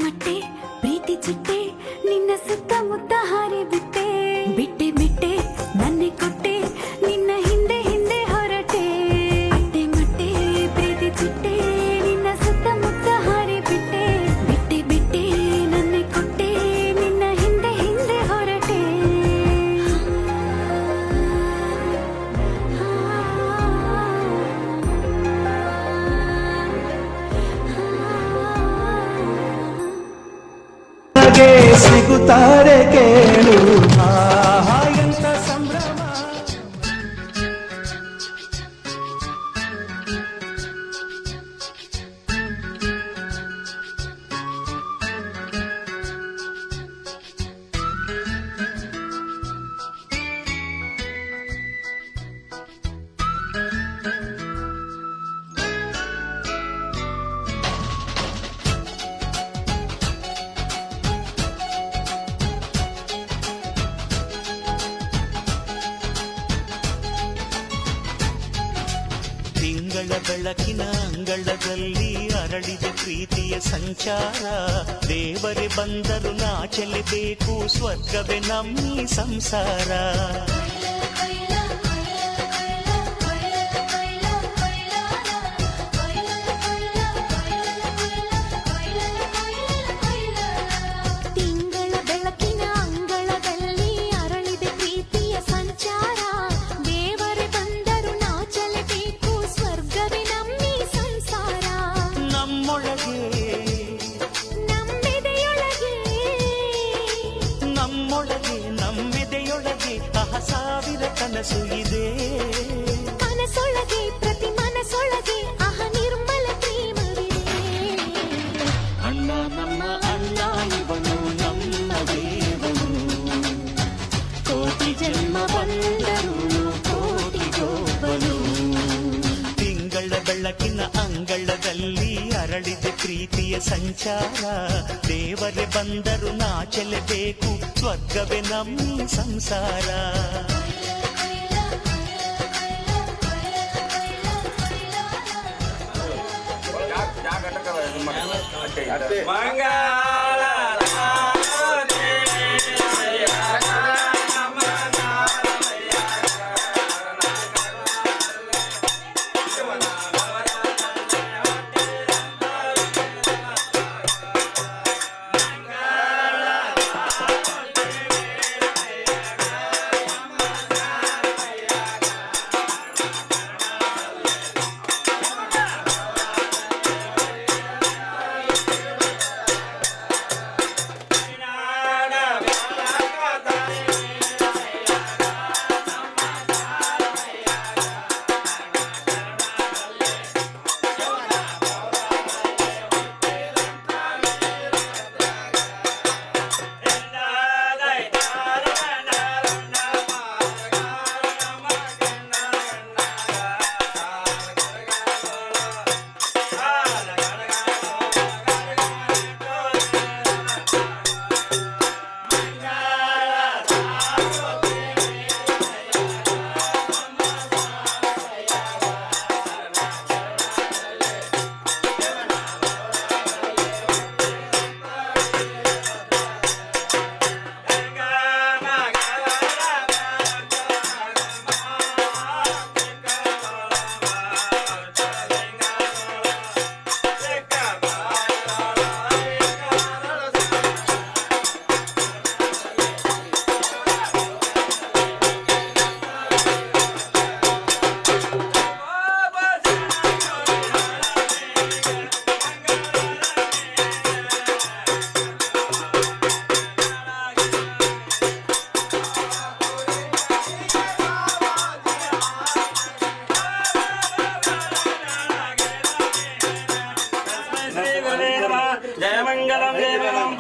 ಮಟ್ಟೆ ಪ್ರೀತಿ ಚಿಟ್ಟೆ ನಿನ್ನ ಸುತ್ತಮುತ್ತ ಹಾರಿ ಬಿಟ್ಟೆ ಬಿಟ್ಟೆ ಬಿಟ್ಟೆ ನನ್ನೆ ಕೊಟ್ಟೆ ನಿನ್ನ ಹಿಂದೆ ಹಿಂದೆ ಹೊರಟೆ ಅಟ್ಟೆ ಮಟ್ಟೆ ಪ್ರೀತಿ ಚಿಟ್ಟೆ ನಿನ್ನ ಸುತ್ತಮುತ್ತ ಹಾರಿ ಬಿಟ್ಟೆ ಬಿಟ್ಟೆ ಬಿಟ್ಟೆ ನನ್ನೆ ಕೊಟ್ಟೆ ನಿನ್ನ ಹಿಂದೆ ಹಿಂದೆ ಹೊರಟೆ ಸಿಗುತ್ತಾರೆ ಕೇಳು ಎಂತ ಸಂಭ್ರಮ. ತಿಂಗಳ ಬೆಳಕಿನ ಅಂಗಳದಲ್ಲಿ ಅರಳಿದ ಪ್ರೀತಿಯ ಸಂಚಾರ ದೇವರೇ ಬಂದರು ನಾಚಲೇಬೇಕು ಸ್ವರ್ಗವೇ ನಮ್ಮಿ ಸಂಸಾರ ತಿಂಗಳ ಬೆಳಕಿನ ಅಂಗಳದಲ್ಲಿ ಅರಳಿದ ಪ್ರೀತಿಯ ಸಂಚಾರ ದೇವರೇ ಬಂದರು ನಾಚಲೇಬೇಕು ಸ್ವರ್ಗವೇ ನಮ್ಮಿ ಸಂಸಾರ ನಮ್ಮೊಳಗೆ ನಮ್ಮೆದೆಯೊಳಗೆ ನಮ್ಮೊಳಗೆ ನಮ್ಮೆದೆಯೊಳಗೆ ಸಾವಿರ ಕನಸು ಇದೆ ಕನಸೊಳಗೆ ಪ್ರತಿ ಮನಸೊಳಗೆ ನಿರ್ಮಲ ಪ್ರೇಮವಿದೆ ಅಣ್ಣ ನಮ್ಮ ಅಣ್ಣ ಇವನು ನಮ್ಮ ದೇವನು ಕೋಟಿ ಜನ್ಮ ಬಂದರು ಕೋಟಿಗೊಬ್ಬನು ತಿಂಗಳ ಬೆಳಕಿನ ಅಂಗಳದಲ್ಲಿ ಅರಳಿದ ಪ್ರೀತಿಯ ಸಂಚಾರ ದೇವರೇ ಬಂದರು ನಾಚಲೇಬೇಕು ಸ್ವರ್ಗವೇ ನಮ್ಮಿ ಸಂಸಾರ జయమంగళం జయమంగళం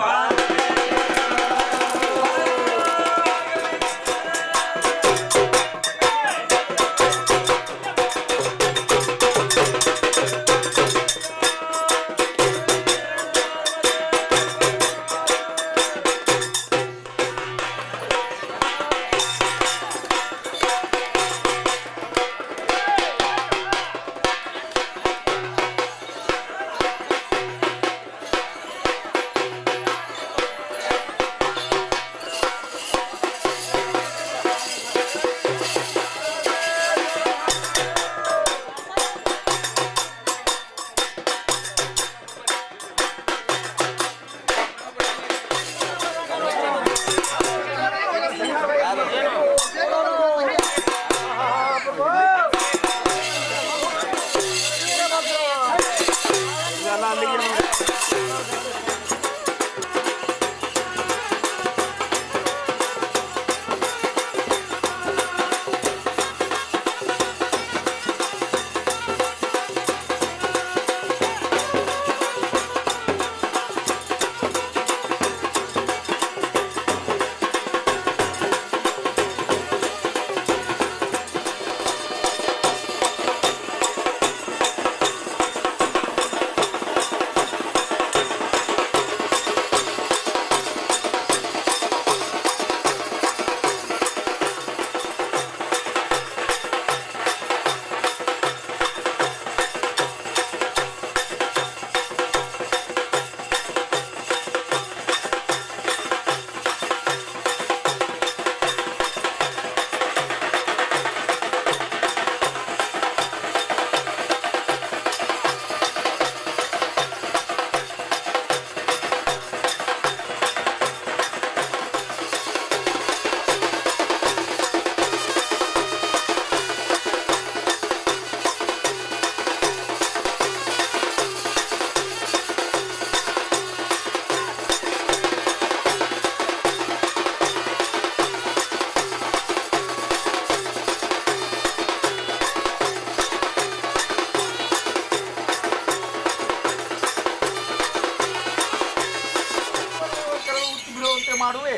ಮಾಡುವೆ.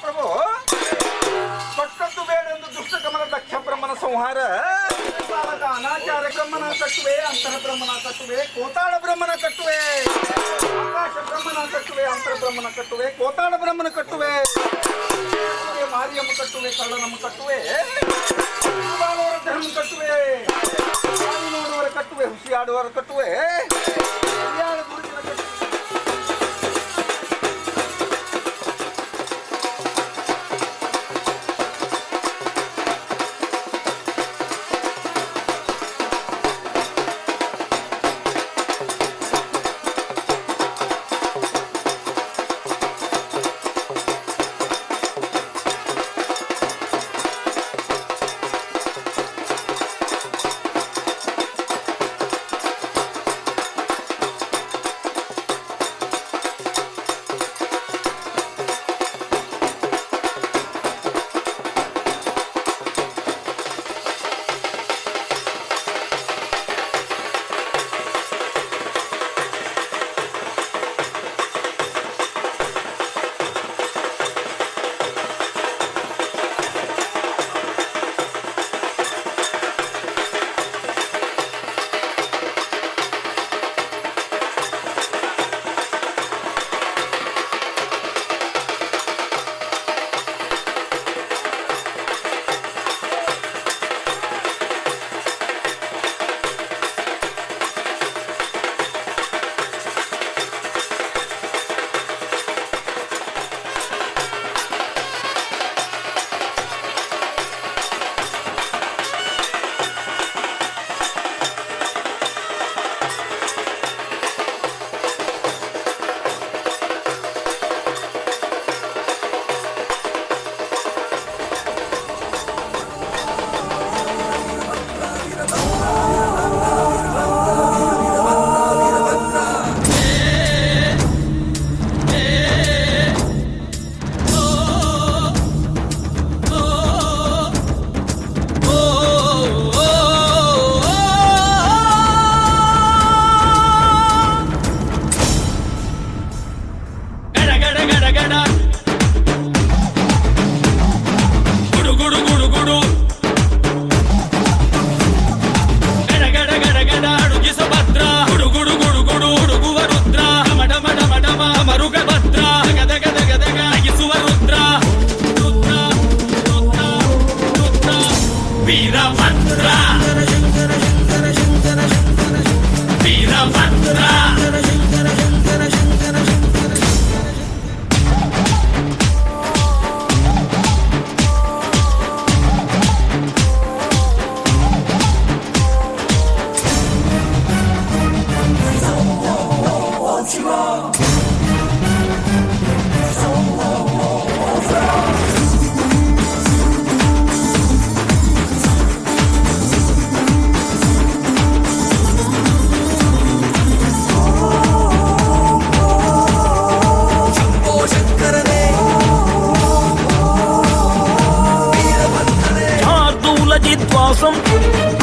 ಪ್ರಭು, ಕೊಟ್ಟದ್ದು ಬೇಡೆಂದು ದುಷ್ಟ ಕಮಲ ದಕ್ಷ ಬ್ರಹ್ಮನ ಸಂಹಾರ, ಅನಾಚಾರ ಬ್ರಹ್ಮನ ಕಟ್ಟುವೆ, ಅಂತರ ಬ್ರಹ್ಮನ ಕಟ್ಟುವೆ, ಕೋತಾಳ ಬ್ರಹ್ಮನ ಕಟ್ಟುವೆ, ಆಕಾಶ ಬ್ರಹ್ಮನ ಕಟ್ಟುವೆ, ಅಂತರ ಬ್ರಹ್ಮನ ಕಟ್ಟುವೆ, ಕೋತಾಳ ಬ್ರಹ್ಮನ ಕಟ್ಟುವೆ, ಮಾರಿಯಮ್ಮ ಕಟ್ಟುವೆ, ಕಳ್ಳನಮ್ಮ ಕಟ್ಟುವೆ, ಧರ್ಮ ಕಟ್ಟುವೆ, ನೋಡುವವರ ಕಟ್ಟುವೆ, ಹುಸಿ ಆಡುವವರ ಕಟ್ಟುವೆ, ಕಲ್ಯಾಣ ಗುರುಜಿನ ಕಟ್ಟುವೆ.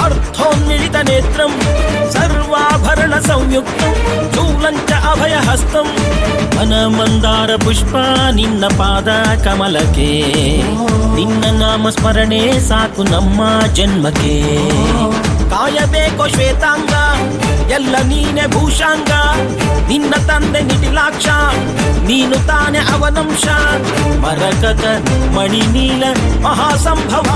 अर्थोन्मिलितनेत्रं सर्वाभरण संयुक्तं चूलञ्च अभयहस्तं वनमन्दार पुष्पा निन्न पाद कमलके निन्न नाम स्मರಣೆ ಸಾಕು ನಮ್ಮ ಜನ್ಮಕ್ಕೆ ಕಾಯಬೇಕು ಶ್ವೇತಾಂಗ ಎಲ್ಲ ನೀನೆ ಭೂಷಾಂಗ ನಿನ್ನ ತಂದೆ ನಿಟಿಲಾಕ್ಷ ನೀನು ತಾನೆ ಅವನಂಶ ಮರಕತ ಮಣಿ ನೀಲ ಮಹಾಸಂಭವ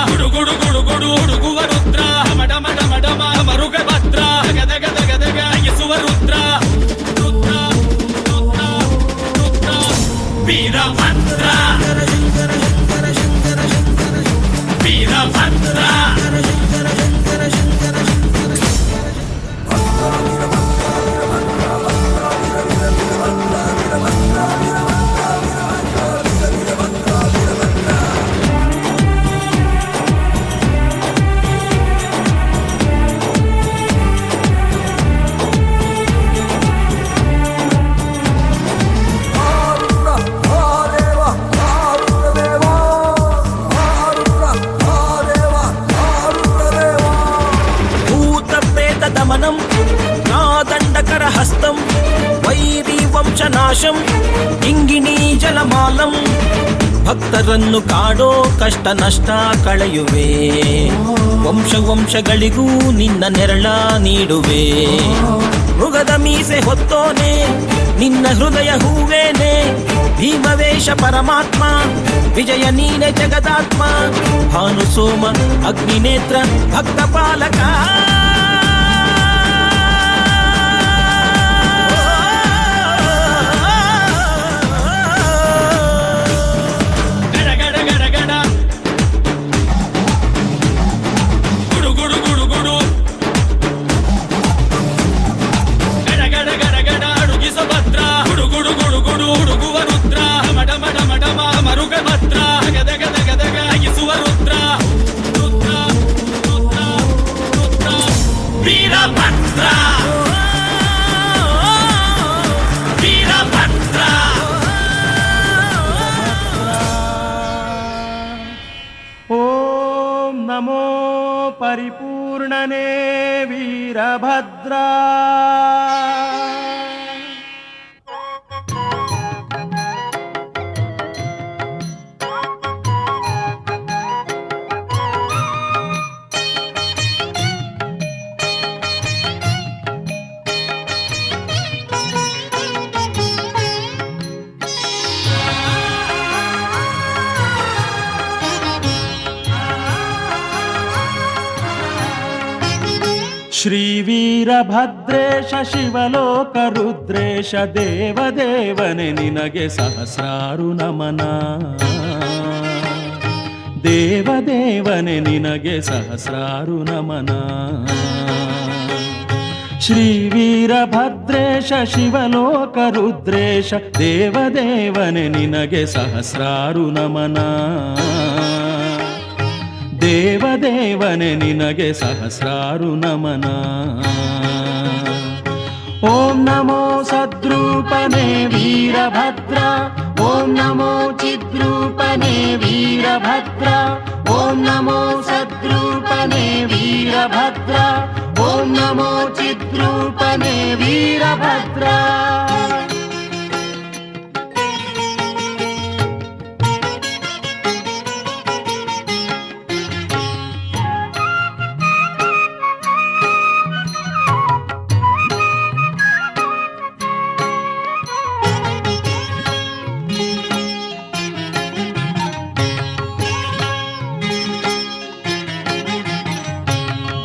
ಹುಡುಗುವ ರುದ್ರ ಮಡ ಮಡ ಮಡ ಮರುಗ ಭದ್ರ ಗದಗ ಗದಗ ಯಸುವ ರುದ್ರ ರುದ್ರ ರುದ್ರ ರುದ್ರ ವೀರಭದ್ರ ವೀರಭದ್ರ ಪಾಶಂ ಇಂಗಿಣಿ ಜಲಮಾಲಂ ಭಕ್ತರನ್ನು ಕಾಡೋ ಕಷ್ಟ ನಷ್ಟ ಕಳೆಯುವೆ ವಂಶ ವಂಶಗಳಿಗೂ ನಿನ್ನ ನೆರಳ ನೀಡುವೆ ಮೃಗದ ಮೀಸೆ ಹೊತ್ತೋನೆ ನಿನ್ನ ಹೃದಯ ಹೂವೇನೆ ಭೀಮವೇಶ ಪರಮಾತ್ಮ ವಿಜಯ ನೀನೆ ಜಗದಾತ್ಮ ಭಾನು ಸೋಮ ಅಗ್ನಿನೇತ್ರ ಭಕ್ತ ಪಾಲಕ ನಮೋ ಪರಿಪೂರ್ಣನೇ ವೀರಭದ್ರ ಶ್ರೀವೀರಭದ್ರೇಶ ಶಿವಲೋಕ ರುದ್ರೇಶ ದೇವದೇವನೆ ನಿನಗೆ ಸಹಸ್ರಾರು ನಮನ ದೇವದೇವನೆ ನಿನಗೆ ಸಹಸ್ರಾರು ನಮನ ಶ್ರೀವೀರಭದ್ರೇಶ ಶಿವಲೋಕ ರುದ್ರೇಶ ದೇವದೇವನೆ ನಿನಗೆ ಸಹಸ್ರಾರು ನಮನ ದೇವದೇವನೆ ನಿನಗೆ ಸಹಸ್ರಾರು ನಮನ ಓಂ ನಮೋ ಸದ್ರೂಪನೇ ವೀರಭದ್ರ ಓಂ ನಮೋ ಚಿದ್ರೂಪನೇ ವೀರಭದ್ರ ಓಂ ನಮೋ ಸದ್ರೂಪನೇ ವೀರಭದ್ರ ಓಂ ನಮೋ ಚಿದ್ರೂಪನೇ ವೀರಭದ್ರ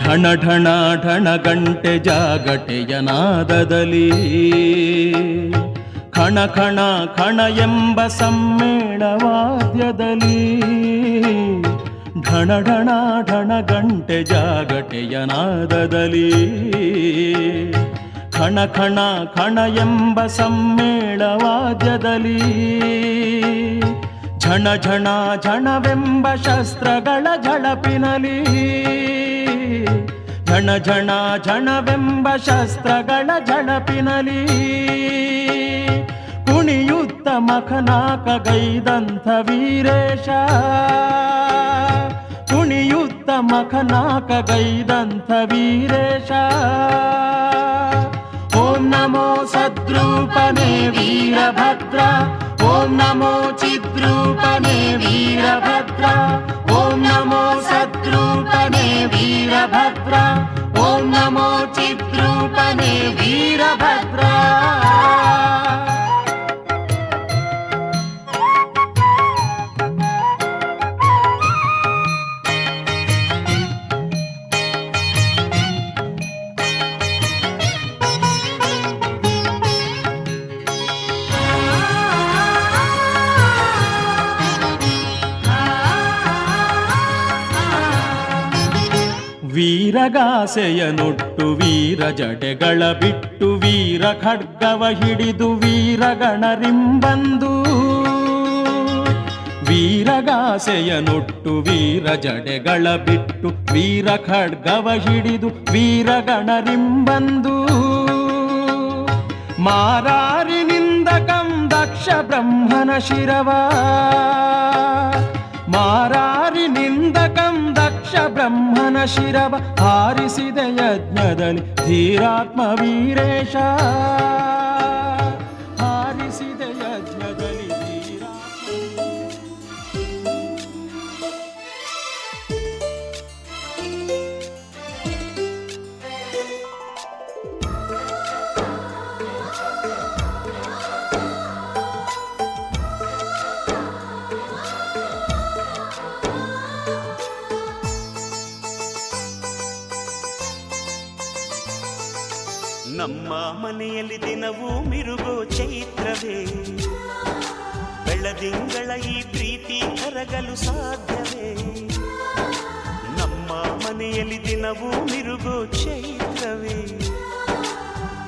ಢಣ ಢಣ ಢಣ ಗಂಟೆ ಜಾಗಟೆಯ ನಾದದಲ್ಲಿ ಖಣ ಖಣ ಖಣ ಎಂಬ ಸಮ್ಮೇಳವಾದ್ಯದಲ್ಲಿ ಢಣ ಢಣ ಢಣ ಗಂಟೆ ಜಾಗಟೆಯ ನಾದದಲ್ಲಿ ಖಣ ಖಣ ಖಣ ಎಂಬ ಸಮ್ಮೇಳವಾದ್ಯದಲ್ಲಿ ಝಣ ಝಣ ಝಣವೆಂಬ ಶಸ್ತ್ರಗಳ ಝಳಪಿನಲಿ ಝಣ ಝಣ ಝಣವೆಂಬ ಶಸ್ತ್ರಗಳ ಝಳಪಿನಲಿ ಕುಣಿಯುತ್ತ ಮಖನಾಕ ಗೈದಂಥ ವೀರೇಶ ಕುಣಿಯುತ್ತ ಮಖನಾಕ ಗೈದಂಥ ವೀರೇಶ ಓಂ ನಮೋ ಸದ್ರೂಪನೇ ವೀರಭದ್ರ ಓಂ ನಮೋ ಚಿದ್ರೂಪನೇ ವೀರಭದ್ರ ಓಂ ನಮೋ ಸದ್ರೂಪನೇ ವೀರಭದ್ರ ಓಂ ನಮೋ ಚಿದ್ರೂಪನೇ ವೀರಭದ್ರ ವೀರಗಾಸೆಯನುಟ್ಟು ವೀರ ಜಡೆಗಳ ಬಿಟ್ಟು ವೀರ ಖಡ್ಗವ ಹಿಡಿದು ವೀರಗಣರಿಂಬಂದು ವೀರಗಾಸೆಯನುಟ್ಟು ವೀರ ಜಡೆಗಳ ಬಿಟ್ಟು ವೀರ ಖಡ್ಗವ ಹಿಡಿದು ವೀರಗಣರಿಂಬಂದು ಮಾರಾರಿನಿಂದಕಂ ದಕ್ಷ ಬ್ರಹ್ಮನ ಶಿರವ ಮಾರಾರಿನಿಂದಕಂ ದಕ್ಷ ಬ್ರಹ್ಮನ ಶಿರವ ಹಾರಿಸಿದ ಯಜ್ಞದಲ್ಲಿ ಧೀರಾತ್ಮ ವೀರೇಶ ಹಾರಿಸಿ ನಮ್ಮ ಮನೆಯಲ್ಲಿ ದಿನವೂ ಮಿರುಗೋ ಚೈತ್ರವೇ, ಬೆಳದಿಂಗಳ ಈ ಪ್ರೀತಿ ಕರಗಲು ಸಾಧ್ಯವೇ? ನಮ್ಮ ಮನೆಯಲ್ಲಿ ದಿನವೂ ಮಿರುಗೋ ಚೈತ್ರವೇ,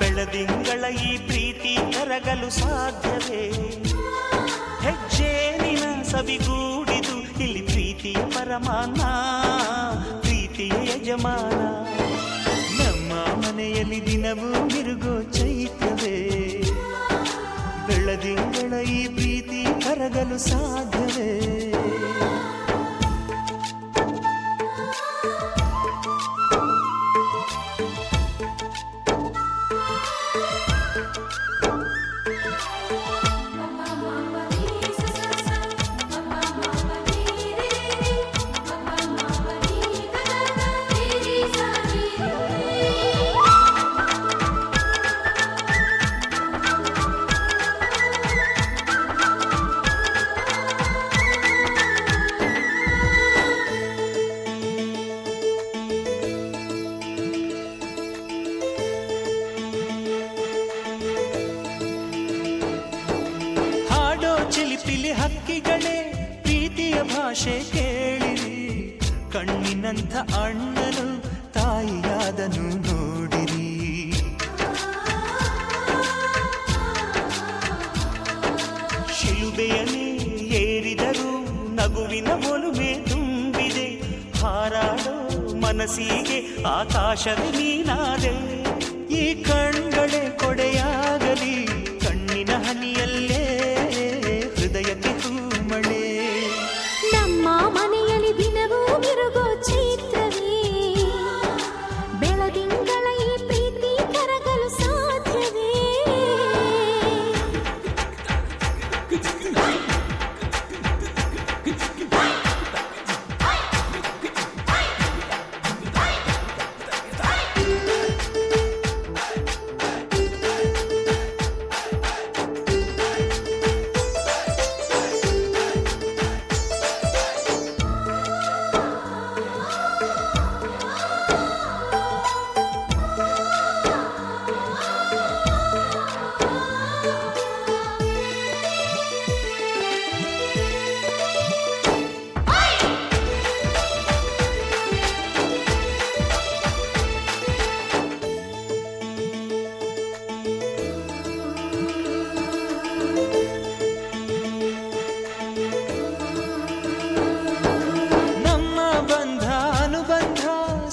ಬೆಳದಿಂಗಳ ಈ ಪ್ರೀತಿ ಕರಗಲು ಸಾಧ್ಯವೇ? ಹೆಜ್ಜೇನಿನ ಸವಿಗೂಡಿದು ಇಲ್ಲಿ ಪ್ರೀತಿಯ ಪರಮಾನ, ಪ್ರೀತಿಯ ಯಜಮಾನ. ನಮ್ಮ ಮನೆಯಲ್ಲಿ ದಿನವೂ ಮಿರುಗೋ ಚೈತ್ರವೇ, ಬೆಳದಿಂಗಳ ಈ ಪ್ರೀತಿ ಕರಗಲು ಸಾಧ್ಯವೇ? ಚಿಲಿಪಿಲಿ ಹಕ್ಕಿಗಳೇ ಪ್ರೀತಿಯ ಭಾಷೆ ಕೇಳಿರಿ, ಕಣ್ಣಿನಂಥ ಅಣ್ಣನು ತಾಯಿಯಾದನು ನೋಡಿರಿ. ಶಿಲುಬೆಯನೇ ಏರಿದರೂ ನಗುವಿನ ಒಲುಮೆ ತುಂಬಿದೆ, ಹಾರಾಡೋ ಮನಸ್ಸಿಗೆ ಆಕಾಶವೇ ನೀನಾದೆ. ಈ ಕಣ್ಗಳೇ ಕೊಡೆಯಾಗಲಿ, ಕಣ್ಣಿನ ಹನಿಯಲ್ಲೇ ಹೃದಯಕ್ಕೆ ಹೂಮಳೆ. ನಮ್ಮ ಮನೆಯಲ್ಲಿ ದಿನವೂ ಮಿರುಗೋ ಚೈತ್ರವೇ, ಬೆಳದಿಂಗಳ ಈ ಪ್ರೀತಿ ಕರಗಲು ಸಾಧ್ಯವೇ?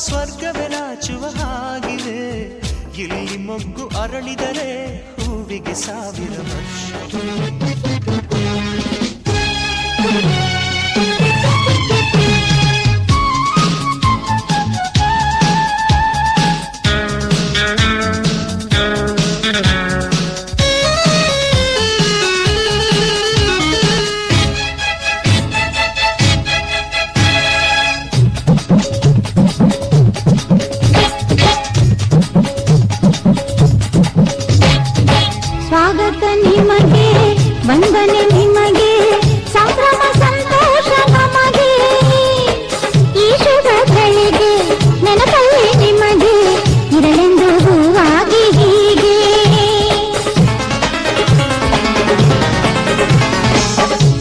ಸ್ವರ್ಗವೇ ನಾಚುವ ಹಾಗಿವೆ, ಇಲ್ಲಿ ಮೊಗ್ಗು ಅರಳಿದರೆ ಹೂವಿಗೆ 1000 ವರ್ಷ. ಸ್ವಾಗತ ನಿಮಗೆ, ವಂದನೆ ನಿಮಗೆ, ಸಂಭ್ರಮ ಸಂತೋಷ ನಮಗೆ. ಈ ಶುಭ ಗಳಿಗೆ ನೆನಪಲ್ಲಿ ನಿಮಗೆ ಇರಲೆಂದು ಹೂವಾಗಿ ಹೀಗೆ.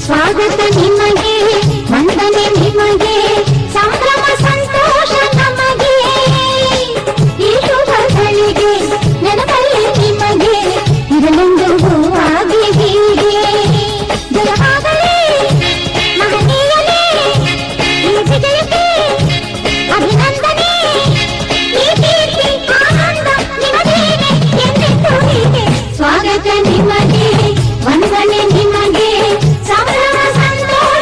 ಸ್ವಾಗತ ನಿಮಗೆ, ವಂದನೆ ನಿಮಗೆ, ಸಂಭ್ರಮ ಸಂತೋಷ ನಮಗೆ. ಈ ಶುಭ ಗಳಿಗೆ ನೆನಪಲ್ಲಿ ನಿಮಗೆ ಇರಲೆಂದು ಹೂವಾಗಿ ಹೀಗೆ. ಜಯವಾಗಲಿ ಮಹನೀಯನೇ ಈ ವಿಜಯಕ್ಕೆ ಅಭಿನಂದನೆ. ಈ ಕೀರ್ತಿ ಆನಂದ ನಿಮಗೇನೆ ಎಂದೆಂದೂ ಹೀಗೆ. ಸ್ವಾಗತ ನಿಮಗೆ, ವಂದನೆ ನಿಮಗೆ, ಸಂಭ್ರಮ ಸಂತೋಷ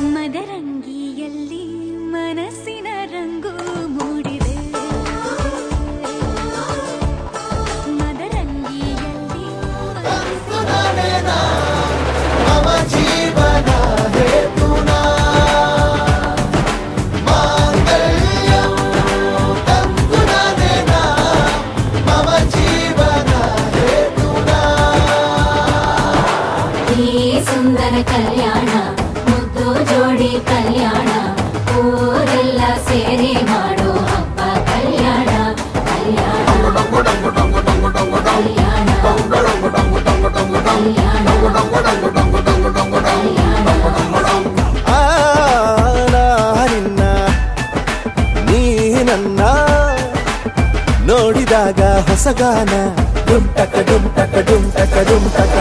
ಮದರಂಗಿಯಲ್ಲಿ ಮನಸ್ಸಿನ ರಂಗು ಮೂಡಿದೆ ಮದರಂಗಿಯಲ್ಲಿ ಮಮ ಜೀವನ ಹೇತುನಾ ಮಾಂಗಲ್ಯಂ ತಂತು ನಾನೇನಾ ಮಮ ಜೀವನ ಹೇತುನಾ. ಈ ಸುಂದರ ಕಲ್ಯಾಣ ಮುದ್ದು ಜೋಡಿ ಕಲ್ಯಾಣ ಊರೆಲ್ಲ ಸೇರಿ ಮಾಡೋ ಹಬ್ಬ ಕಲ್ಯಾಣ ಕಲ್ಯಾಣ ಆ ನಿನ್ನ ನೀ ನನ್ನ ನೋಡಿದಾಗ ಹೊಸಗಾನ ಡುಂಟಕ ಡುಂಟಕ ಡುಂಟಕ ಡುಂಟಕ.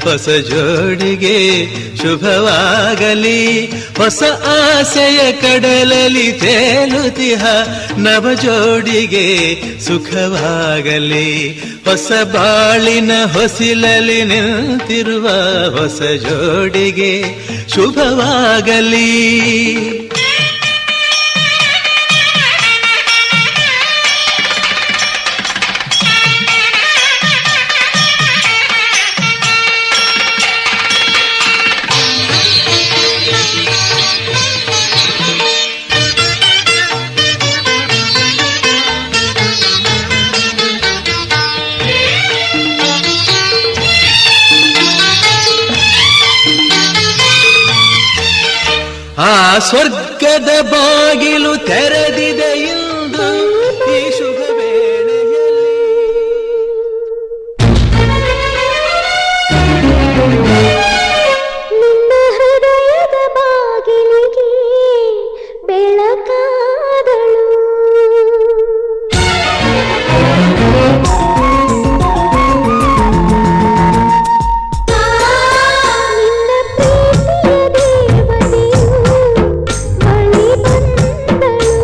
ಹೊಸ ಜೋಡಿಗೆ ಶುಭವಾಗಲಿ, ಹೊಸ ಆಸೆಯ ಕಡಲಲಿ ತೇಲುತಿಹ ನವ ಜೋಡಿಗೆ ಸುಖವಾಗಲಿ. ಹೊಸ ಬಾಳಿನ ಹೊಸಿಲಲಿ ನಿಂತಿರುವ ಹೊಸ ಜೋಡಿಗೆ ಶುಭವಾಗಲಿ. ಆ ಸ್ವರ್ಗದ ಬಾಗಿಲು ತೆರೆದಿದೆ ಎಂದು ಈ ಶುಭ ವೇಳೆಯಲ್ಲಿ. ನಿನ್ನ ಹೃದಯದ ಬಾಗಿಲಿಗೆ ಬೆಳಕಾದಳು. ನಿನ್ನ ಪ್ರೀತಿಯ ದೇವತೆಯು ಬಳಿ ಬಂದಳು.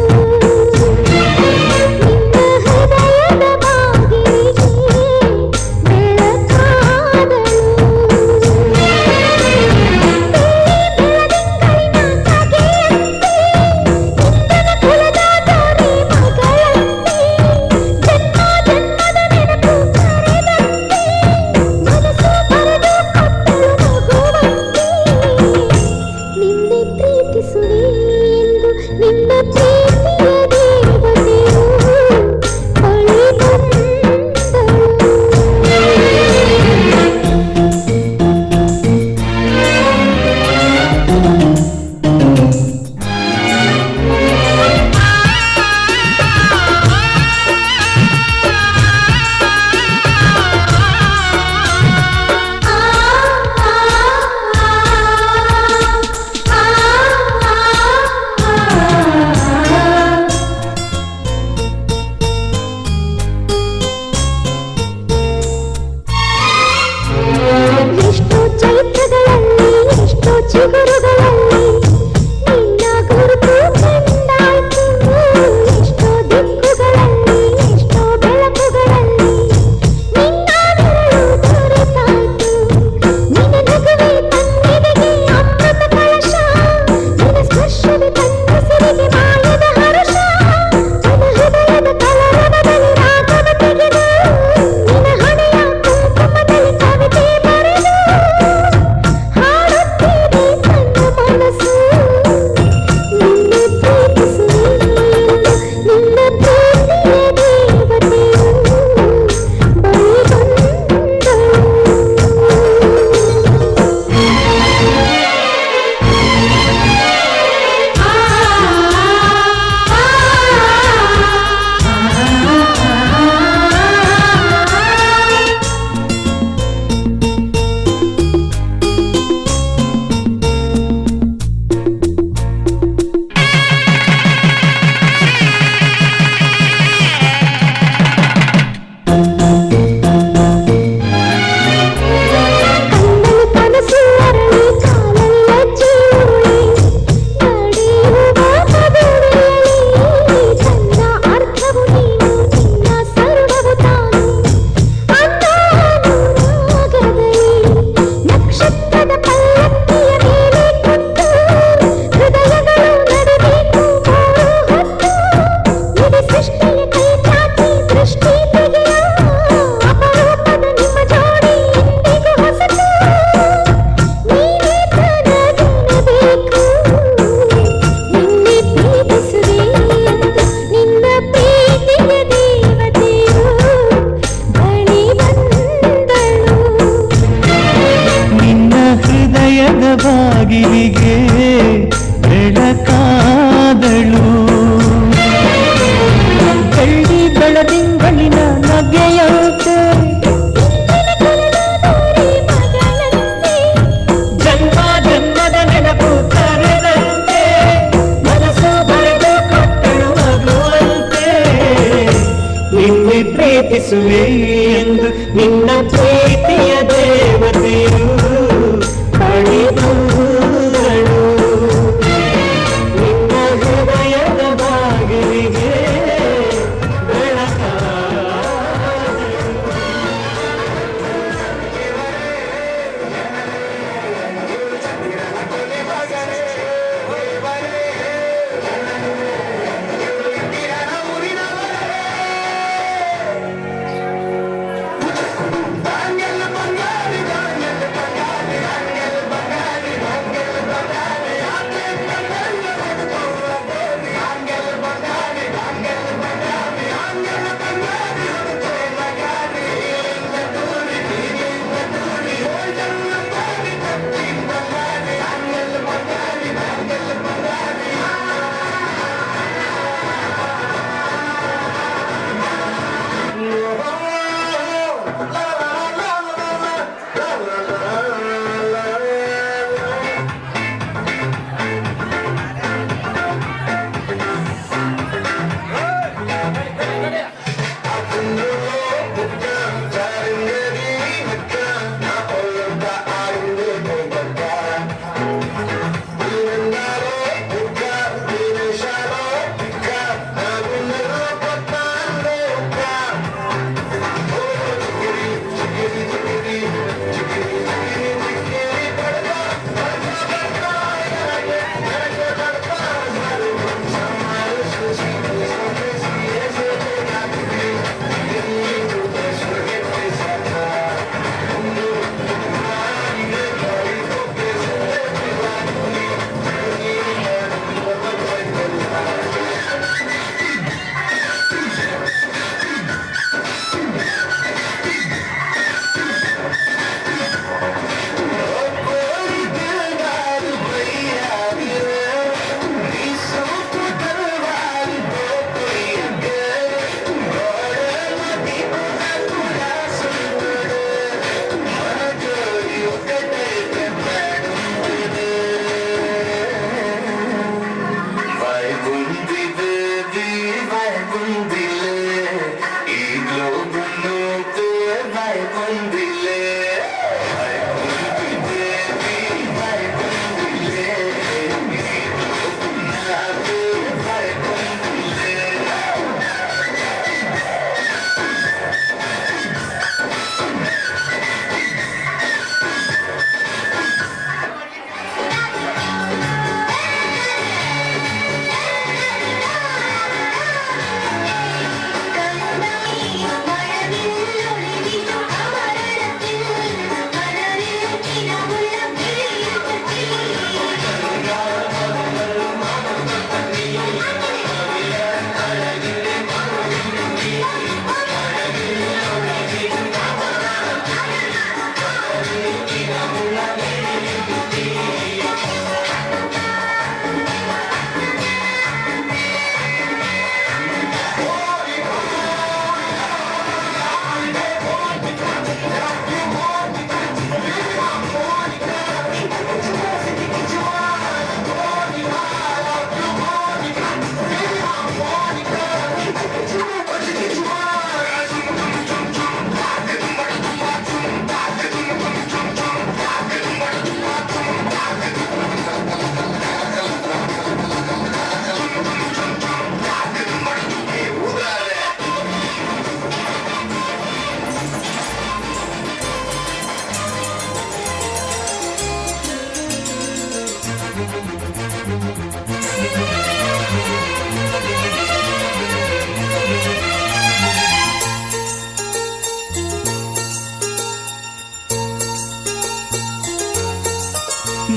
ಚಿಗುರುಗಳಲ್ಲಿ ನಿನ್ನ ಗುರುತು ಕಂಡಾಯ್ತು. ಎಷ್ಟೋ ದಿಕ್ಕುಗಳಲ್ಲಿ ಎಷ್ಟೋ ಬೆಳಕುಗಳಲ್ಲಿ ನಿನ್ನ ನೆರಳು ದೊರೆತಾಯ್ತು. ನಿನ್ನ ನಗುವೆ ತನ್ನೆದೆಗೆ ಅಮೃತ ಕಳಶ, ನಿನ್ನ ಸ್ಪರ್ಶವೇ ತನ್ನುಸಿರಿಗೆ ಮಾಯದ ಹರುಷ. ನಿನ್ನ ಹೃದಯದ ಕಲರವದಲ್ಲಿ ರಾಗವ ತೆಗೆದು ನಿನ್ನ ಹಣೆಯ ಕುಂಕುಮದಲ್ಲಿ ಕವಿತೆ ಬರೆದು ಹಾಡುತ್ತೀರಿ ನನ್ನ ಮನಸ್ಸು. ನಿನ್ನ ಪ್ರೀತಿಸುವೆ ನಿನ್ನ ಪ್ರೀತಿಯ ದೇವತೆಯು ಬಳಿ ಬಂದಳು. ಕಣ್ಣಲ್ಲಿ ಕನಸು ಅರಳಿ ಕಾಲೆಲ್ಲ ಜೀವಳಿ ನಡೆಯುವ ಮದುವೆಯಲ್ಲಿ ತನ್ನ ಅರ್ಥವು ನೀನು ನಿನ್ನ ಸರ್ವವು ತಾನು. ಅಂದಾನುರಾಗದಲ್ಲಿ ನಕ್ಷತ್ರದ ಪಲ್ಲಕ್ಕಿಯ ಮೇಲೆ ಕೊಟ್ಟು ಹೃದಯಗಳು ನಡೆಬೇಕು ಮೂರು ಹೊತ್ತು. ಇಡೀ ಸೃಷ್ಟಿಯ ಕೈ ಚಾಚಿ ದೃಷ್ಟಿ ತೆಗೆಯ ಅಪರೂಪದ ನಿಮ್ಮ ಜೋಡಿ ಎಂದಿಗೂ ಹೊಸತು. ನೀನೇ ನನಗೆನ್ನಬೇಕು ನಿನ್ನೆ ಪ್ರೀತಿಸುವೆ ಎಂದು ನಿನ್ನ ಪ್ರೀತಿಯ ದೇವತೆಯು ಬಳಿ ಬಂದಳು. ನಿನ್ನ ಹೃದಯದ ಬಾಗಿಲಿಗೆ ಬೆಳಕಾದಳು. ಬೆಳ್ಳಿ ಬೆಳದಿಂಗಳಿನ ನಗೆಯಂತೆ ಜನ್ಮ ಜನ್ಮದ ನೆನಪು ತರದಂತೆ ಮನಸ್ಸು ಬರೆದು ಕೊಟ್ಟಳು ಮಗುವಂತೆ. ನಿನ್ನೆ ಪ್ರೀತಿಸುವೆ ಎಂದು ನಿನ್ನ ಪ್ರೀತಿಯ ದೇವತೆಯು ಬಳಿ ಬಂದಳು. ನಿನ್ನ ಹೃದಯದ ಬಾಗಿಲಿಗೆ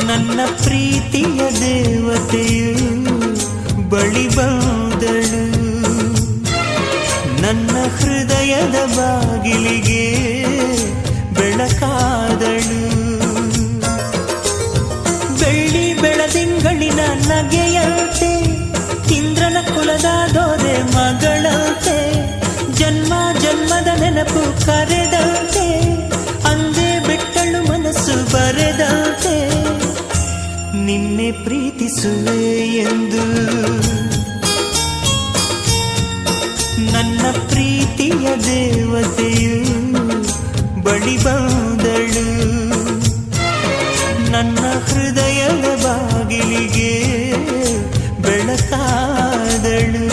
ನನ್ನ ಪ್ರೀತಿಯ ದೇವತೆಯು ಬಳಿ ಬಂದಳು, ನನ್ನ ಹೃದಯದ ಬಾಗಿಲಿಗೆ ಬೆಳಕಾದಳು. ಬೆಳ್ಳಿ ಬೆಳದಿಂಗಳಿನ ನಗೆಯಂತೆ, ಇಂದ್ರನ ಕುಲದ ದೊರೆ ಮಗಳಂತೆ, ಜನ್ಮ ಜನ್ಮದ ನೆನಪು ಕರೆದಂತೆ, ಅಂದೇ ಬಿಟ್ಟಳು ಮನಸ್ಸು ಬರೆದಂತೆ, ನಿನ್ನೆ ಪ್ರೀತಿಸುವೆ ಎಂದು. ನನ್ನ ಪ್ರೀತಿಯ ದೇವತೆಯು ಬಳಿ ಬಂದಳು, ನನ್ನ ಹೃದಯದ ಬಾಗಿಲಿಗೆ ಬೆಳಕಾದಳು.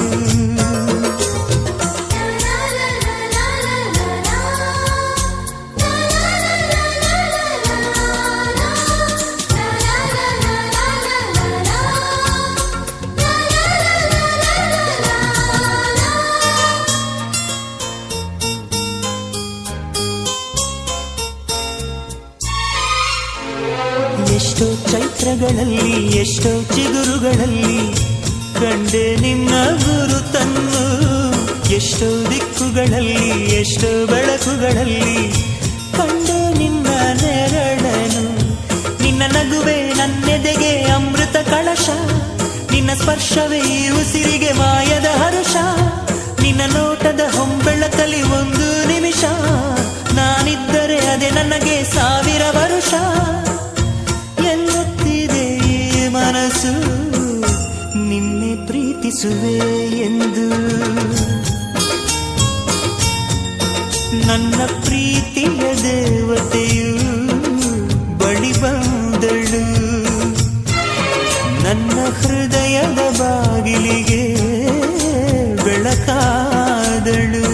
ಎಷ್ಟೋ ಚೈತ್ರಗಳಲ್ಲಿ, ಎಷ್ಟೋ ಚಿಗುರುಗಳಲ್ಲಿ ಕಂಡೆ ನಿನ್ನ ಗುರುತನ್ನು, ಎಷ್ಟೋ ದಿಕ್ಕುಗಳಲ್ಲಿ, ಎಷ್ಟೋ ಬೆಳಕುಗಳಲ್ಲಿ ಕಂಡೆ ನಿನ್ನ ನೆರಳನು. ನಿನ್ನ ನಗುವೆ ನನ್ನೆದೆಗೆ ಅಮೃತ ಕಳಶ, ನಿನ್ನ ಸ್ಪರ್ಶವೇ ಈ ಉಸಿರಿಗೆ ಮಾಯದ ಹರುಷ, ನಿನ್ನ ನೋಟದ ಹೊಂಬೆಳಕಲಿ ಒಂದು ನಿಮಿಷ, ನಾನಿದ್ದರೆ ಅದೇ ನನಗೆ 1000 ವರುಷ. ಎನ್ನುತ್ತಿದೆ ಈ ಮನಸ್ಸು ನಿನ್ನೆ ಪ್ರೀತಿಸುವೆ ಎಂದು. ನನ್ನ ಪ್ರೀತಿಯ ದೇವತೆಯು ಬಳಿ ಬಂದಳು, ನನ್ನ ಹೃದಯದ ಬಾಗಿಲಿಗೆ ಬೆಳಕಾದಳು.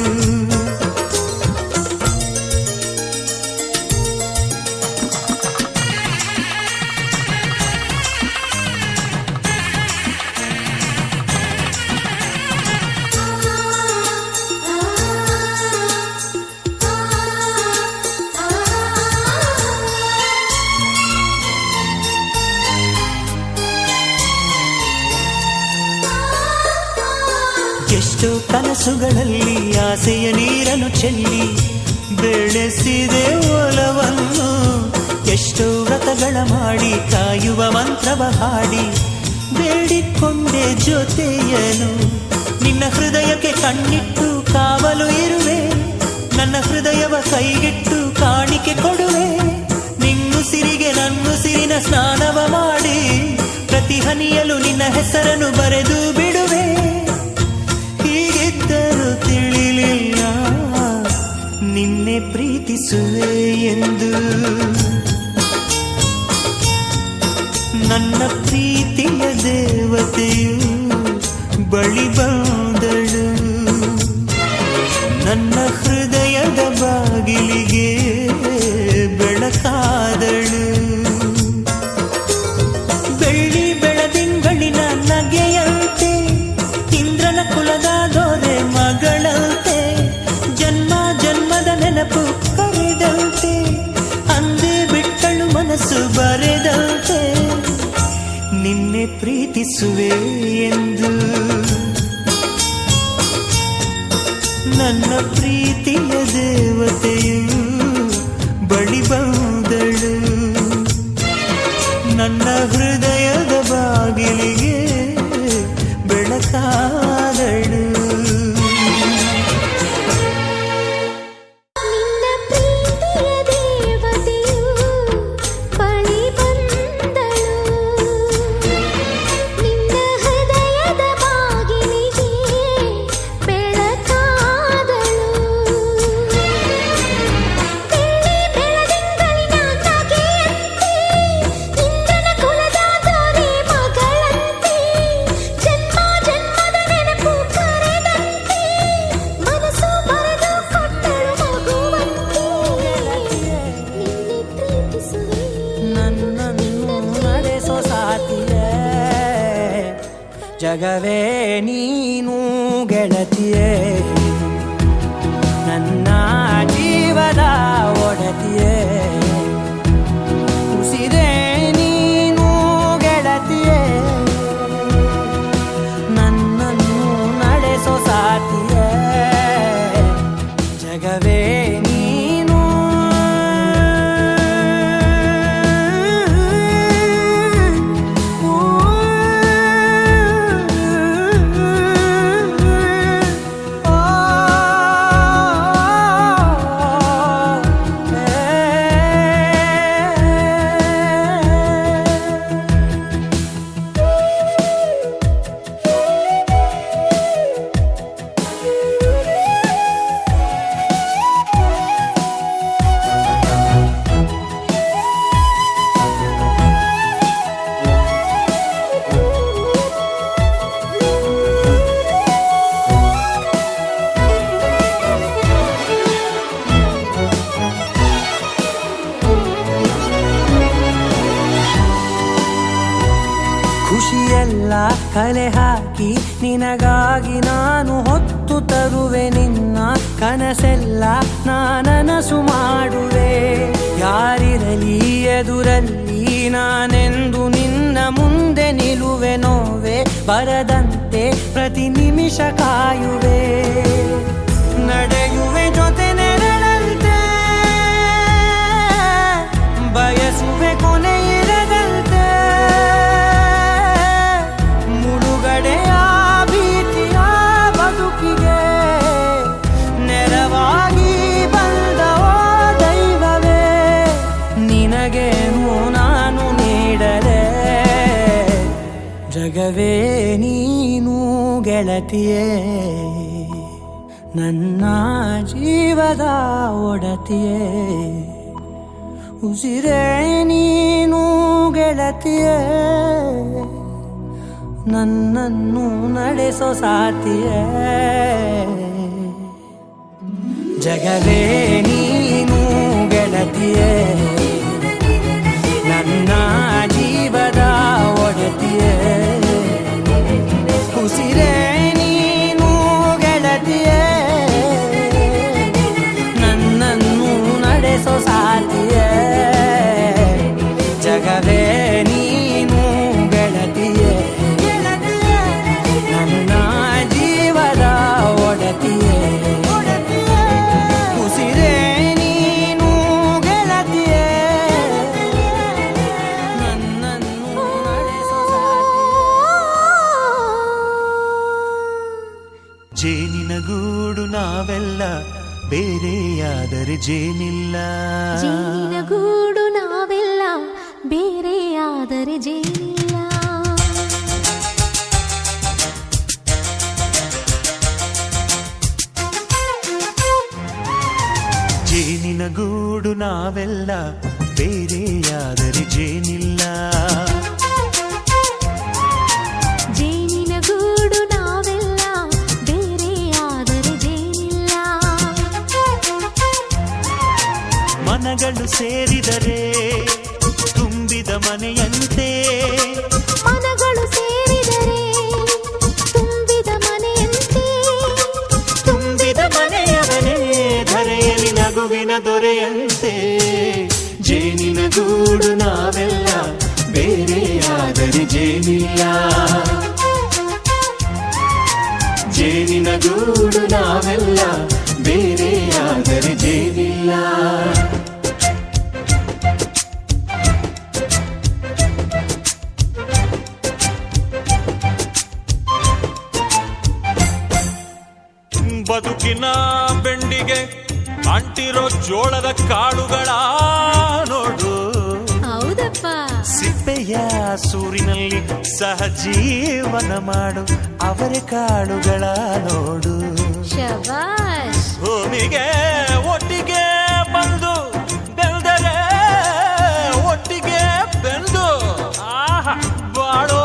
ಎಷ್ಟೋ ಕನಸುಗಳಲ್ಲಿ ಆಸೆಯ ನೀರನ್ನು ಚೆಲ್ಲಿ ಬೆಳೆಸಿದೆ ಒಲವನ್ನು, ಎಷ್ಟೋ ವ್ರತಗಳ ಮಾಡಿ ಕಾಯುವ ಮಂತ್ರವ ಹಾಡಿ ಬೇಡಿಕೊಂಡೆ ಜೊತೆಯನು. ನಿನ್ನ ಹೃದಯಕ್ಕೆ ಕಣ್ಣಿಟ್ಟು ಕಾವಲು ಇರುವೆ, ನನ್ನ ಹೃದಯವ ಕೈಗಿಟ್ಟು ಕಾಣಿಕೆ ಕೊಡುವೆ. ನಿನ್ನುಸಿರಿಗೆ ನನ್ನುಸಿರಿನ ಸ್ನಾನವ ಮಾಡಿ ಪ್ರತಿ ಹನಿಯಲು ನಿನ್ನ ಹೆಸರನ್ನು ಬರೆದು ಬಿಡುವೆ. ಹೀಗಿದ್ದರೂ ತಿಳಿಲಿಲ್ಲ ನಿನ್ನೆ ಪ್ರೀತಿಸುವೆ ಎಂದು. ನನ್ನ ಪ್ರೀತಿಯ ದೇವತೆಯು ಬಳಿ ಬಂದಳು, ನನ್ನ ಹೃದಯದ ಬಾಗಿಲಿಗೆ ಬೆಳಕಾದಳು. ಬೆಳ್ಳಿ ಬೆಳದಿಂಗಳಿನ ನಗೆಯಂತೆ, ಇಂದ್ರನ ಕುಲದ ದೊರೆ ಮಗಳಂತೆ, ಜನ್ಮ ಜನ್ಮದ ನೆನಪು ಕರೆದಂತೆ, ಅಂದೇ ಬಿಟ್ಟಳು ಮನಸ್ಸು ಬರೆದಂತೆ, ನಿನ್ನೆ ಪ್ರೀತಿಸುವೆ ಎಂದು. ನನ್ನ ಪ್ರೀತಿಯ ದೇವತೆಯು ಬಳಿ ಬಂದಳು, ನನ್ನ ಹೃದಯದ ಬಾಗಿಲಿಗೆ ಬೆಳಕಾದಳು. ಜಗವೇ ನೀನು ಗೆಳತಿಯೇ, ನನ್ನ ಜೀವದ ಒಡತಿಯೇ, ಉಸಿರೇ ನೀನು ಕಲೆ ಹಾಕಿ ನಿನಗಾಗಿ ನಾನು ಹೊತ್ತು ತರುವೆ ನಿನ್ನ ಕನಸೆಲ್ಲ ನಾನನಸು ಮಾಡುವೆ ಯಾರಿರಲಿ ಎದುರಲ್ಲಿ ನಾನೆಂದು ನಿನ್ನ ಮುಂದೆ ನಿಲ್ಲುವೆ ನೋವೆ ಬರದಂತೆ ಪ್ರತಿ ನಿಮಿಷ ಕಾಯುವೆ ನಡೆಯುವೆ ಜೊತೆ ನೆರಳಂತೆ ಬಯಸುವೆ ಕೊನೆ ಇರದಂತೆ ಮುಳುಗಡೆಯ ಭೀತಿಯ ಬದುಕಿಗೆ ನೆರವಾಗಿ ಬಂದವೋ ದೈವವೇ ನಿನಗೇನು ನಾನು ನೀಡದೆ ಜಗವೇ ನೀನು ಗೆಳತಿಯೇ ನನ್ನ ಜೀವದ ಒಡತಿಯೇ ಉಸಿರೇ ನೀನು ಗೆಳತಿಯೇ ನನ್ನನ್ನು ನಡೆಸೋ ಸಾತಿಯೇ ಜಗವೇ ನೀನು ಗೆಳತಿಯೇ ನನ್ನ ಜೀವದ ಒಡತಿಯೇ ಉಸಿರೇ ನೀನು ಗೆಳತಿಯೇ ನನ್ನನ್ನು ನಡೆಸೋ ಸಾತಿಯೇ ಜಗವೇ ನೀನು ಗೆಳತಿಯೇ ನನ್ನ ಜೀವದ ಒಡತಿಯೇ ಉಸಿರೇ ನೀನು ಗೆಳತಿಯೇ ನನ್ನನ್ನು ನಡೆಸೋ ಜೇನಿನ ಗೂಡು ನಾವೆಲ್ಲ ಬೇರೆಯಾದರೆ ಜೇನಿಲ್ಲ ಜೇನಿನ ಗೂಡು ನಾವೆಲ್ಲ ಬೇರೆಯಾದರೆ ಜೇನಿಲ್ಲ ಜೇನಿನ ಗೂಡು ನಾವೆಲ್ಲ ಬೇರೆಯಾದರೆ ಜೇನಿಲ್ಲ ಜೇನಿನ ಗೂಡು ನಾವೆಲ್ಲ ಬೇರೆಯಾದರೆ ಜೇನಿಲ್ಲ ಮನಗಳು ಸೇರಿದರೆ ತುಂಬಿದ ಮನೆಯಂತೆ ಮನಗಳು ಸೇರಿದರೆ ತುಂಬಿದ ಮನೆಯಂತೆ ತುಂಬಿದ ಮನೆಯವನೇ ಧರೆಯಲ್ಲಿ ನಗುವಿನ ದೊರೆಯಂತೆ ಜೇನಿನ ಗೂಡು ನಾವೆಲ್ಲ ಬೇರೆಯಾದರೆ ಜೇನಿಲ್ಲ ಜೇನಿನ ಗೂಡು ನಾವೆಲ್ಲ ಬೇರೆಯಾದರೆ ಜೇನಿಲ್ಲ ಬದುಕಿನ ಬೆಂಡಿಗೆ ಅಂಟಿರೋ ಜೋಳದ ಕಾಳುಗಳ ನೋಡು ಹೌದಪ್ಪ ಸಿಪ್ಪೆಯ ಸೂರಿನಲ್ಲಿ ಸಹಜೀವನ ಮಾಡು ಅವರೆ ಕಾಳುಗಳ ನೋಡು ಶಬಾಷ್ ಭೂಮಿಗೆ ಒಟ್ಟಿಗೆ ಬಂದು ಬೆಳೆದರೆ ಒಟ್ಟಿಗೆ ಬೆಂದು ಆಹಾ ಬಾಳೋ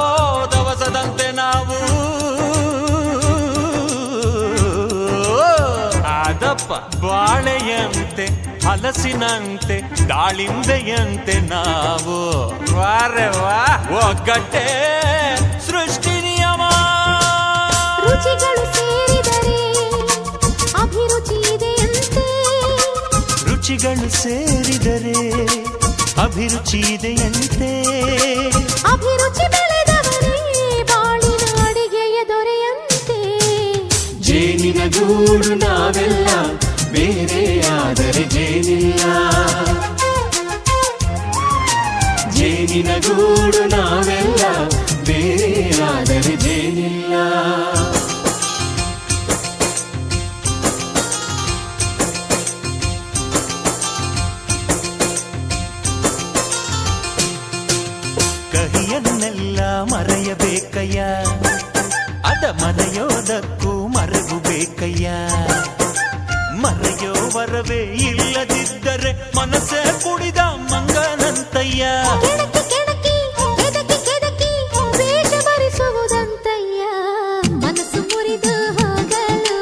ದವಸದಂತೆ ನಾವು ಅದಪ್ಪ ಬಾಳೆಯಂತೆ ಹಲಸಿನಂತೆ ದಾಳಿಂಬೆಯಂತೆ ನಾವು ವಾರೆ ವಾ ಒಗ್ಗಟ್ಟೆ ಸೃಷ್ಟಿ ನಿಯಮ ರುಚಿಗಳು ಸೇರಿದರೆ ಅಭಿರುಚಿ ಇದೆಯಂತೆ ರುಚಿಗಳು ಸೇರಿದರೆ ಅಭಿರುಚಿ ಇದೆಯಂತೆ ಅಭಿರುಚಿ ಬೆಳೆದವರೇ ಬಾಳಿನ ಅಡಿಗೆಯ ದೊರೆಯಂತೆ ಜೇನಿನ ಗೂಡು ನಾವೆಲ್ಲ ಬೇರೆಯಾದರೆ ಜೇನಿಲ್ಲ ಜೇನಿನ ಗೂಡು ನಾವೆಲ್ಲ ಬೇರೆಯಾದರೆ ಜೇನಿಲ್ಲ ಕಹಿಯನ್ನೆಲ್ಲ ಮರೆಯಬೇಕಯ್ಯ ಅದ ಮರೆಯೋದಕ್ಕೂ ಮರೆಗು ಬೇಕಯ್ಯ ಮರೆಯೋ ವರವೇ ಇಲ್ಲದಿದ್ದರೆ ಮನಸ್ಸೇ ಕುಡಿದ ಮಂಗನಂತಯ್ಯ ಕೆಣಕಿ ಕೆಣಕಿ ಕೆದಕಿ ಕೆದಕಿ ವೇಷ ಭರಿಸುವುದಂತಯ್ಯ ಮನಸ್ಸು ಮುರಿದು ಹೋಗಲು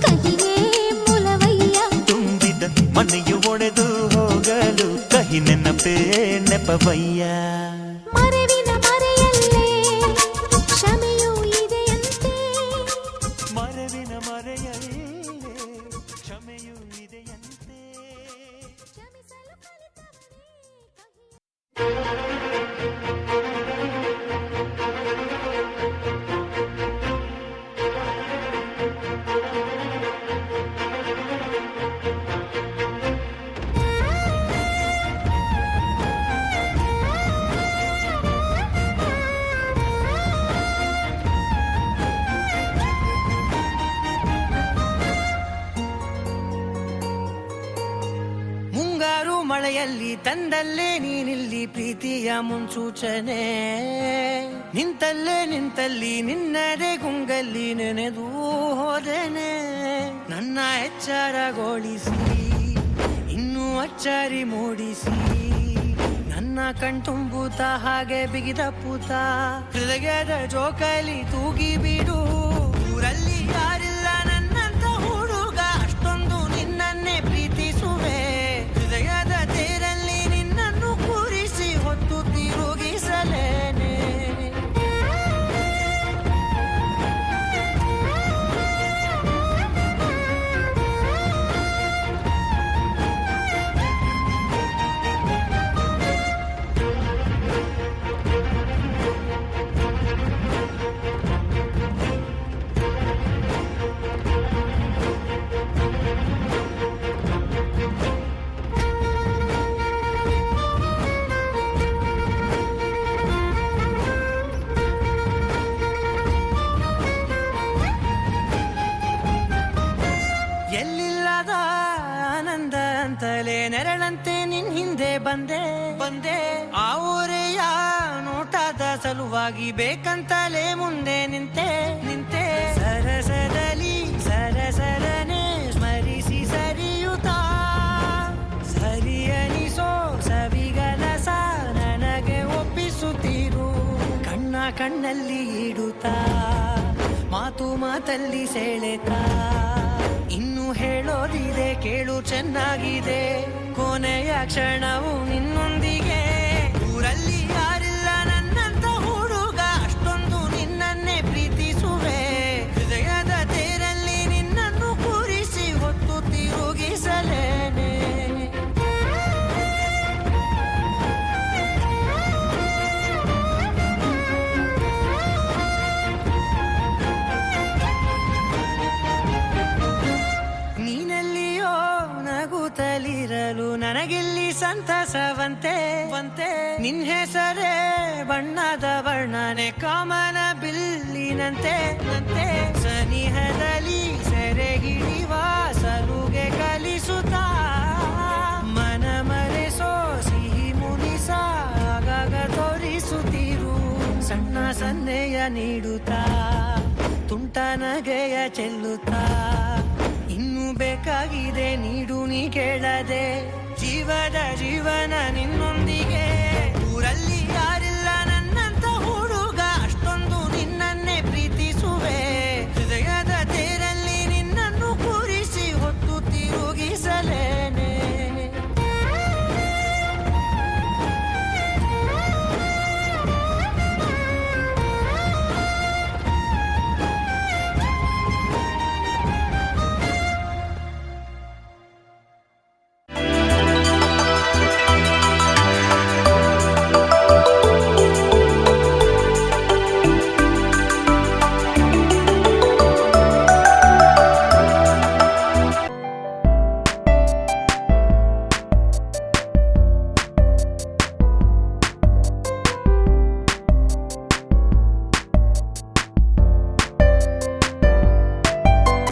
ಕಹಿಯೇ ಮೂಲವಯ್ಯ ತುಂಬಿದ ಮನೆಯು ಒಡೆದು ಹೋಗಲು ಕಹಿ ನೆನಪೇ ನೆಪವಯ್ಯ ಮರೆವಿನ ಮರೆಯಲ್ಲೇ ಕ್ಷಮೆ ಮಳೆಯಲ್ಲಿ ತಂದಲ್ಲೇ ನೀನಿಲ್ಲಿ ಪ್ರೀತಿಯ ಮುನ್ಸೂಚನೆ ನಿಂತಲ್ಲೇ ನಿಂತಲ್ಲಿ ನಿನ್ನದೇ ಗುಂಗಲ್ಲಿ ನೆನೆದು ಹೋದೆನೆ ನನ್ನ ಎಚ್ಚರಗೊಳಿಸಿ ಇನ್ನೂ ಅಚ್ಚರಿ ಮೂಡಿಸಿ ನನ್ನ ಕಣ್ತುಂಬುತ್ತ ಹಾಗೆ ಬಿಗಿದ ಪೂತ ಹೃದಯದ ಜೋಕಾಲಿ ತೂಗಿ ಬಿಡು ಊರಲ್ಲಿ ಯಾರಿಲ್ಲ ನನ್ನಂತ ಹುಡುಗ ಅಷ್ಟೊಂದು ನಿನ್ನನ್ನೇ ಪ್ರೀತಿಸುವೆ ಹೃದಯದ ತೇರಲ್ಲಿ ನಿನ್ನನ್ನು ಕೂರಿಸಿ ಹೊತ್ತು ತಿರುಗಿಸಲೇನೆ ಎಲ್ಲಿಲ್ಲದ ಆನಂದ ಅಂತಲೇ ನೆರಳಂತೆ ನಿನ್ ಹಿಂದೆ ಬಂದೆ ಆ ಊರೆಯ ನೋಟದ ಸಲುವಾಗಿ ಬೇಕಂತಲೇ ಮುಂದೆ ನಿಂತೆ ಸರಸದಲ್ಲಿ ಸರಸರನೆ ಸ್ಮರಿಸಿ ಸರಿಯುತ್ತಾ ಸರಿಯನಿಸೋ ಸವಿಗನಸ ನನಗೆ ಒಪ್ಪಿಸುತ್ತೀರು ಕಣ್ಣಲ್ಲಿ ಇಡುತ್ತಾ ಮಾತಲ್ಲಿ ಸೆಳೆತಾ ಇನ್ನು ಹೇಳೋದಿದೆ ಕೇಳು ಚೆನ್ನಾಗಿದೆ ಕೊನೆಯ ಕ್ಷಣವು ನಿನ್ನೊಂದಿಗೆ ಊರಲ್ಲಿ ಯಾರಿಲ್ಲ ನನ್ನಂತ ಹುಡುಗ ಅಷ್ಟೊಂದು ನಿನ್ನನ್ನೇ ಪ್ರೀತಿಸುವೆ ಹೃದಯದ ತೇರಲ್ಲಿ ನಿನ್ನನ್ನು ಕೂರಿಸಿ ಹೊತ್ತು ತಿರುಗಿಸಲೇನೆ ನಗುತ್ತಲಿರಲು ನನಗಿಲ್ಲಿ ಸಂತಸವಂತೆ ನಿನ್ ಹೆಸರೇ ಬಣ್ಣದ ವರ್ಣನೆ ಕಾಮನ ಬಿಲ್ಲಿನಂತೆ ಸನಿಹದಲ್ಲಿ ಸೆರೆಗಿಳಿವ ಸಲುಗೆ ಕಲಿಸುತ್ತಾ ಮನ ಮರೆಸೋ ಸಿಹಿ ಮುನಿಸ ಆಗಾಗ ತೋರಿಸುತ್ತಿರು ಸಣ್ಣ ಸನ್ನೆಯ ನೀಡುತ್ತಾ ತುಂಟ ನಗೆಯ ಚೆಲ್ಲುತ್ತಾ ಇನ್ನು ಬೇಕಾಗಿದೆ ನೀಡು ನೀ ಕೇಳದೆ ಜೀವನ ನಿನ್ನು